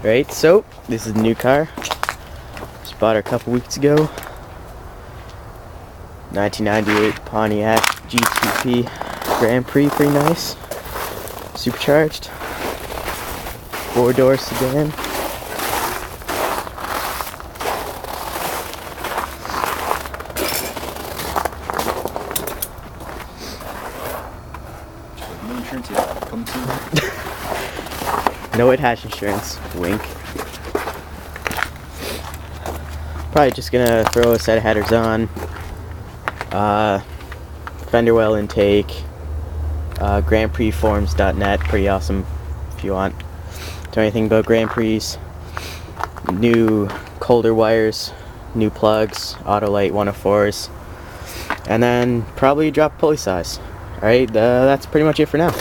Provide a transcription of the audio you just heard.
Right, so this is the new car. Just bought her a couple weeks ago. 1998 Pontiac GTP Grand Prix, pretty nice. Supercharged. 4-door sedan. No insurance yet. Come soon. No, it has insurance. Wink. Probably just gonna throw a set of headers on. Fender well intake. GrandPrixForums.net. Pretty awesome if you want to know anything about Grand Prix. New colder wires, new plugs, Autolite 104s, and then probably drop pulley size. Alright, that's pretty much it for now.